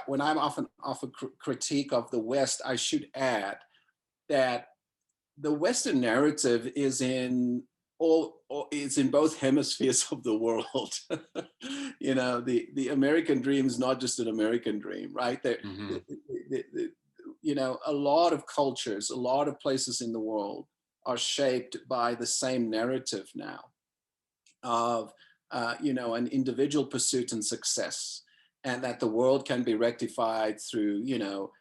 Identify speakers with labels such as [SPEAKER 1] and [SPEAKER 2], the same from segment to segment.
[SPEAKER 1] when I'm often offer critique of the West, I should add that the Western narrative is in it's in both hemispheres of the world. You know, the American dream is not just an American dream, right?
[SPEAKER 2] Mm-hmm.
[SPEAKER 1] You know, a lot of cultures, a lot of places in the world are shaped by the same narrative now of, you know, an individual pursuit and success, and that the world can be rectified through, you know,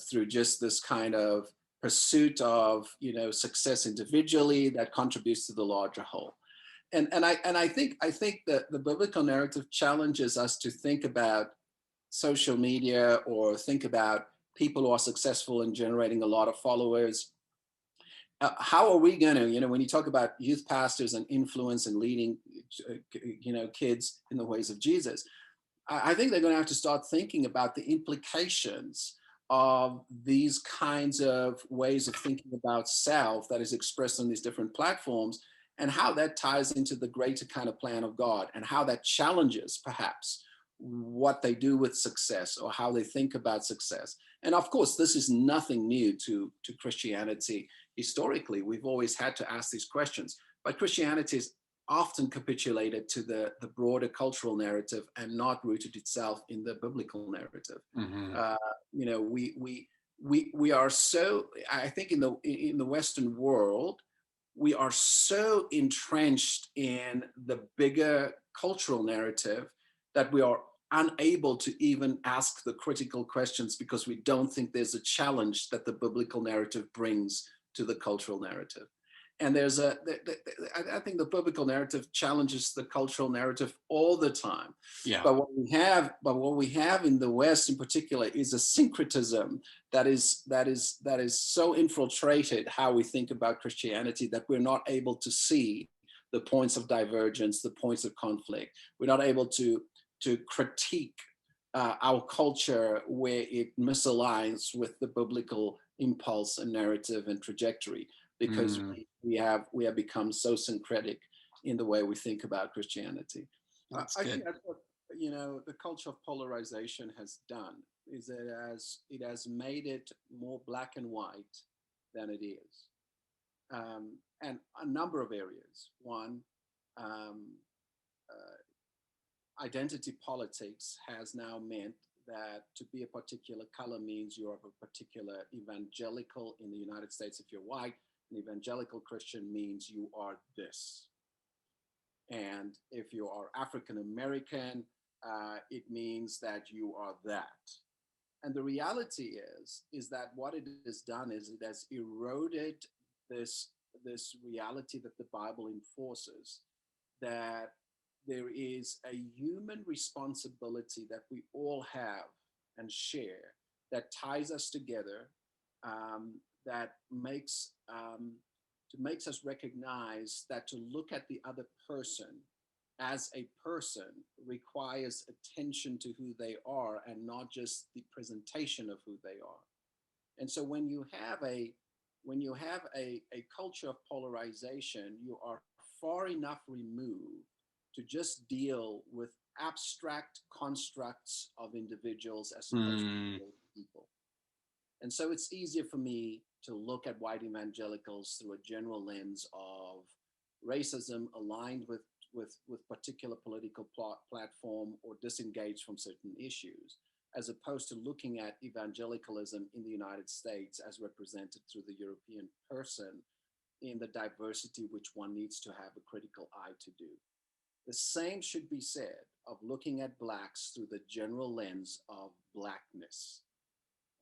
[SPEAKER 1] through just this kind of pursuit of, you know, success individually that contributes to the larger whole. And I think that the biblical narrative challenges us to think about social media, or think about people who are successful in generating a lot of followers. How are we going to, you know, when you talk about youth pastors and influence and leading, you know, kids in the ways of Jesus, I think they're going to have to start thinking about the implications of these kinds of ways of thinking about self that is expressed on these different platforms, and how that ties into the greater kind of plan of God, and how that challenges perhaps what they do with success, or how they think about success. And of course, this is nothing new to Christianity. Historically, we've always had to ask these questions, but Christianity is often capitulated to the broader cultural narrative and not rooted itself in the biblical narrative.
[SPEAKER 2] Mm-hmm.
[SPEAKER 1] Uh, you know, we are so, I think in the Western world, we are so entrenched in the bigger cultural narrative that we are unable to even ask the critical questions, because we don't think there's a challenge that the biblical narrative brings to the cultural narrative. And there's I think the biblical narrative challenges the cultural narrative all the time.
[SPEAKER 2] Yeah.
[SPEAKER 1] But what we have in the West in particular is a syncretism that is so infiltrated how we think about Christianity, that we're not able to see the points of divergence, the points of conflict. We're not able to critique our culture where it misaligns with the biblical impulse and narrative and trajectory, because
[SPEAKER 2] Mm,
[SPEAKER 1] we have become so syncretic in the way we think about Christianity.
[SPEAKER 2] that's
[SPEAKER 1] I think
[SPEAKER 2] good.
[SPEAKER 1] that's what, you know, the culture of polarization has done, is it has made it more black and white than it is, and a number of areas. One, um, identity politics has now meant that to be a particular color means you're of a particular evangelical. In the United States, if you're white, an evangelical Christian means you are this. And if you are African American, it means that you are that. And the reality is that what it has done is it has eroded this reality that the Bible enforces, that there is a human responsibility that we all have and share, that ties us together, that makes us recognize that to look at the other person as a person requires attention to who they are, and not just the presentation of who they are. And so when you have a culture of polarization, you are far enough removed to just deal with abstract constructs of individuals as opposed
[SPEAKER 2] Mm,
[SPEAKER 1] to people. And so it's easier for me to look at white evangelicals through a general lens of racism, aligned with particular political platform, or disengaged from certain issues, as opposed to looking at evangelicalism in the United States as represented through the European person, in the diversity which one needs to have a critical eye to do. The same should be said of looking at Blacks through the general lens of Blackness.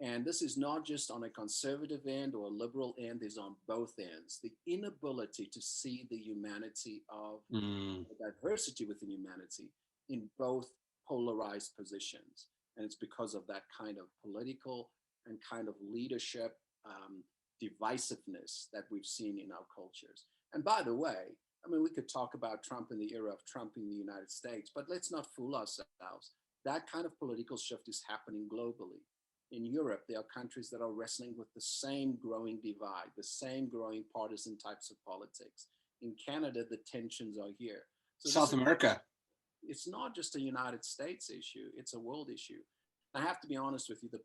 [SPEAKER 1] And this is not just on a conservative end or a liberal end, is on both ends. The inability to see the humanity of
[SPEAKER 2] mm,
[SPEAKER 1] the diversity within humanity in both polarized positions. And it's because of that kind of political and kind of leadership divisiveness that we've seen in our cultures. And by the way, I mean, we could talk about Trump in the era of Trump in the United States, but let's not fool ourselves. That kind of political shift is happening globally. In Europe, there are countries that are wrestling with the same growing divide, the same growing partisan types of politics. In Canada, the tensions are here. So this
[SPEAKER 2] South
[SPEAKER 1] is
[SPEAKER 2] America.
[SPEAKER 1] it's not just a United States issue, it's a world issue. I have to be honest with you, the